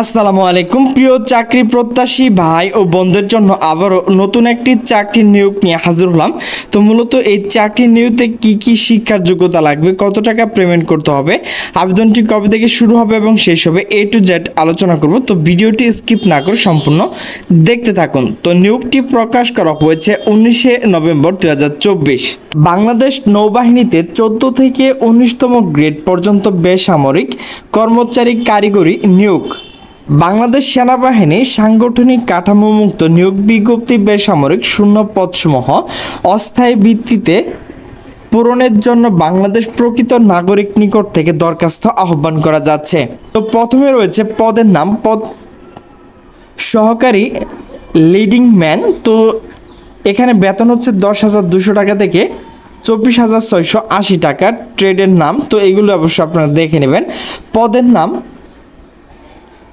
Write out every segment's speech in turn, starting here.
আসসালামু আলাইকুম প্রিয় চাকরি প্রত্যাশী ভাই ও বোনদের জন্য আবারও নতুন একটি চাকরির নিয়োগ নিয়ে হাজির হলাম। তো মূলত এই চাকরির নিয়োগে কি কি শিক্ষার যোগ্যতা লাগবে, কত টাকা পেমেন্ট করতে হবে, আবেদনটি কবে থেকে শুরু হবে এবং শেষ হবে, A to Z আলোচনা করব। তো ভিডিওটি স্কিপ না করে সম্পূর্ণ দেখতে থাকুন। তো নিয়োগটি প্রকাশ করা হয়েছে 19শে নভেম্বর 2024। বাংলাদেশ নৌবাহিনীতে 14 থেকে 19তম গ্রেড পর্যন্ত বেসামরিক কর্মচারী কারিগরি নিয়োগ। বাংলাদেশ সেনাবাহিনী সাংগঠনিক কাঠামোমুক্ত নিয়োগ বিজ্ঞপ্তি বেসামরিক শূন্য পদসমূহ অস্থায়ী ভিত্তিতে পূরণের জন্য বাংলাদেশ প্রকৃত নাগরিক নিকট থেকে দরখাস্ত আহ্বান করা যাচ্ছে। তো প্রথমে রয়েছে পদের নাম, পদ সহকারী লিডিং ম্যান। তো এখানে বেতন হচ্ছে 10,200 টাকা থেকে 24,680 টাকা। ট্রেডের নাম, তো এগুলো অবশ্যই আপনারা দেখে নেবেন। পদের নাম,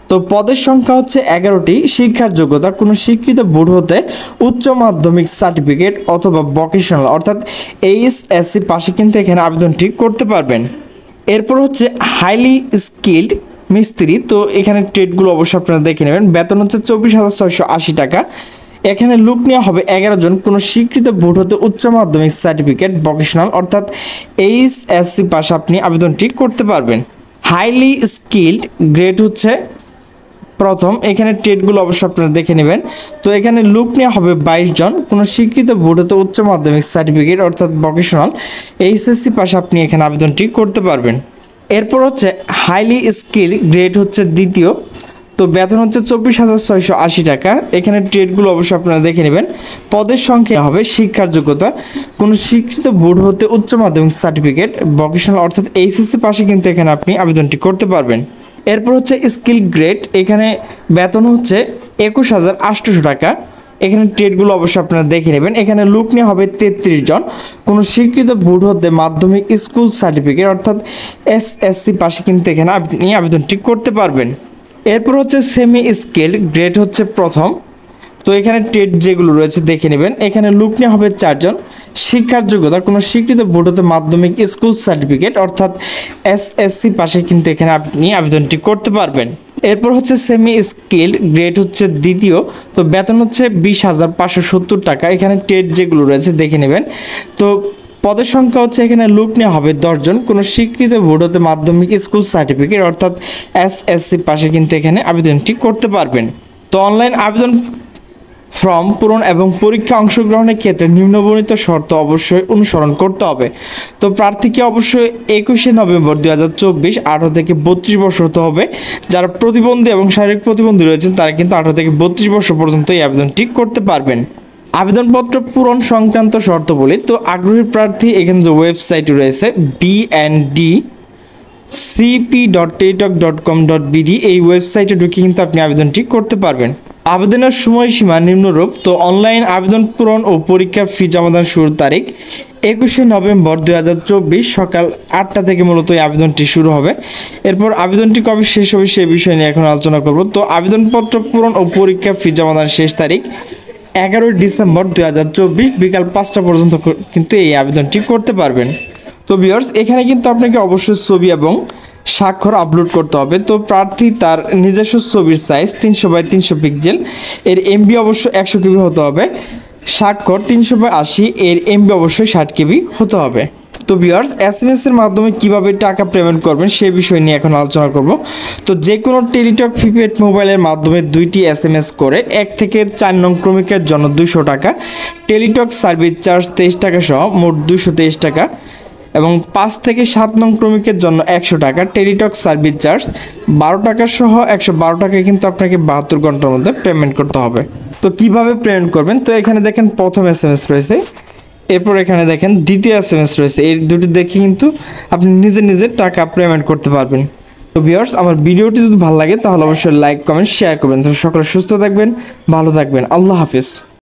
তো পদের সংখ্যা হচ্ছে 11টি। শিক্ষার যোগ্যতা কোনো স্বীকৃত বোর্ড হতে উচ্চ মাধ্যমিক সার্টিফিকেট অথবা ভোকেশনাল অর্থাৎ HSC পাশে কিন্তু এখানে আবেদনটি করতে পারবেন। এরপর হচ্ছে হাইলি স্কিল্ড মিস্ত্রি। তো এখানে ট্রেডগুলো অবশ্যই আপনারা দেখে নেবেন। বেতন হচ্ছে 24,680 টাকা। এখানে লোক নেওয়া হবে 11 জন। কোনো স্বীকৃত বোর্ড হতে উচ্চ মাধ্যমিক সার্টিফিকেট ভোকেশনাল অর্থাৎ HSC পাশে আপনি আবেদনটি করতে পারবেন। হাইলি স্কিল্ড গ্রেড হচ্ছে প্রথম। এখানে ট্রেডগুলো অবশ্যই আপনারা দেখে নেবেন। তো এখানে লোক নেওয়া হবে 22 জন। কোনো স্বীকৃত বোর্ড হতে উচ্চ মাধ্যমিক সার্টিফিকেট অর্থাৎ ভোকেশনাল HSC পাশে আপনি এখানে আবেদনটি করতে পারবেন। এরপর হচ্ছে হাইলি স্কিল গ্রেড হচ্ছে দ্বিতীয়। তো বেতন হচ্ছে 24,680 টাকা। এখানে ট্রেডগুলো অবশ্যই আপনারা দেখে নেবেন। পদের সংখ্যা হবে শিক্ষার যোগ্যতা কোনো স্বীকৃত বোর্ড হতে উচ্চ মাধ্যমিক সার্টিফিকেট ভোকেশনাল অর্থাৎ HSC পাশে কিন্তু এখানে আপনি আবেদনটি করতে পারবেন। এরপর হচ্ছে স্কিল গ্রেড। এখানে বেতন হচ্ছে 21,800 টাকা। এখানে ট্রেডগুলো অবশ্যই আপনারা দেখে নেবেন। এখানে লোক নেওয়া হবে 33 জন। কোনো স্বীকৃত বোর্ড হতে মাধ্যমিক স্কুল সার্টিফিকেট অর্থাৎ SSC পাশে কিন্তু এখানে আপনি আবেদনটি করতে পারবেন। এরপর হচ্ছে সেমি স্কিল গ্রেড হচ্ছে প্রথম। তো এখানে ট্রেড যেগুলো রয়েছে দেখে নেবেন। এখানে লোক নেওয়া হবে 4 জন। শিক্ষার যোগ্যতা কোনো স্বীকৃত বোর্ড হতে মাধ্যমিক স্কুল সার্টিফিকেট অর্থাৎ SSC পাশে কিন্তু এখানে আপনি আবেদনটি করতে পারবেন। এরপর হচ্ছে সেমি স্কিল গ্রেড হচ্ছে দ্বিতীয়। তো বেতন হচ্ছে 20,570 টাকা। এখানে ট্রেড যেগুলো রয়েছে দেখে নেবেন। তো পদের সংখ্যা হচ্ছে এখানে লোক নেওয়া হবে 10 জন। কোনো স্বীকৃত বোর্ড হতে মাধ্যমিক স্কুল সার্টিফিকেট অর্থাৎ SSC পাশে কিন্তু এখানে আবেদনটি করতে পারবেন। তো অনলাইন আবেদন ফর্ম পূরণ এবং পরীক্ষা অংশগ্রহণের ক্ষেত্রে নিম্নবর্ণিত শর্ত অবশ্যই অনুসরণ করতে হবে। তো প্রার্থীকে অবশ্যই 21শে নভেম্বর 2024 18 থেকে 32 বছর হতে হবে। যারা প্রতিবন্ধী এবং শারীরিক প্রতিবন্ধী রয়েছেন তারা কিন্তু 18 থেকে 32 বছর পর্যন্ত এই আবেদনটি করতে পারবেন। আবেদনপত্র পূরণ সংক্রান্ত শর্ত বলি। তো আগ্রহী প্রার্থী এখানে যে ওয়েবসাইট রয়েছে bndcp.teletalk.com.bd এই ওয়েবসাইটে ঢুকে কিন্তু আপনি আবেদনটি করতে পারবেন। আবেদনের সময়সীমা নিম্নরূপ। তো অনলাইন আবেদন পূরণ ও পরীক্ষার ফি জমাদান শুরুর তারিখ 21শে নভেম্বর 2024 সকাল 8টা থেকে মূলত এই আবেদনটি শুরু হবে। এরপর আবেদনটি কবে শেষ হবে সে বিষয় নিয়ে এখন আলোচনা করব। তো আবেদনপত্র পূরণ ও পরীক্ষার ফি জমাদান শেষ তারিখ 11 ডিসেম্বর 2024 বিকাল 5টা পর্যন্ত কিন্তু এই আবেদনটি করতে পারবেন। তো ভিউয়ার্স, এখানে কিন্তু আপনাকে অবশ্যই ছবি এবং স্বাক্ষর আপলোড করতে হবে। তো প্রার্থী তার নিজস্ব ছবির সাইজ 300x300 পিক্সেল, এর MB অবশ্যই 100 KB হতে হবে। স্বাক্ষর 300x80, এর MB অবশ্যই 60 KB হতে হবে। তো ভিউয়ার্স, SMS এর মাধ্যমে কিভাবে টাকা পেমেন্ট করবেন সেই বিষয় নিয়ে এখন আলোচনা করব। তো যে কোনো টেলিটক প্রিপেড মোবাইলের মাধ্যমে 2টি SMS করে 1 থেকে 4 নং ক্রমিকের জন্য 200 টাকা, টেলিটক সার্ভিস চার্জ 23 টাকা সহ মোট 223 টাকা এবং 5 থেকে 7 নং ক্রমিকের জন্য 100 টাকা, টেলিটক সার্ভিস চার্জ 12 টাকা সহ 112 টাকায় কিন্তু আপনাকে 72 ঘন্টার মধ্যে পেমেন্ট করতে হবে। তো কিভাবে পেমেন্ট করবেন? তো এখানে দেখেন প্রথম SMS রয়েছে, এরপর এখানে দেখেন দ্বিতীয় SMS রয়েছে। এই দুটি দেখে কিন্তু আপনি নিজে নিজে টাকা পেমেন্ট করতে পারবেন। তো ভিউয়ার্স, আমার ভিডিওটি যদি ভালো লাগে তাহলে অবশ্যই লাইক কমেন্ট শেয়ার করবেন। তো সকলে সুস্থ থাকবেন, ভালো থাকবেন। আল্লাহ হাফিজ।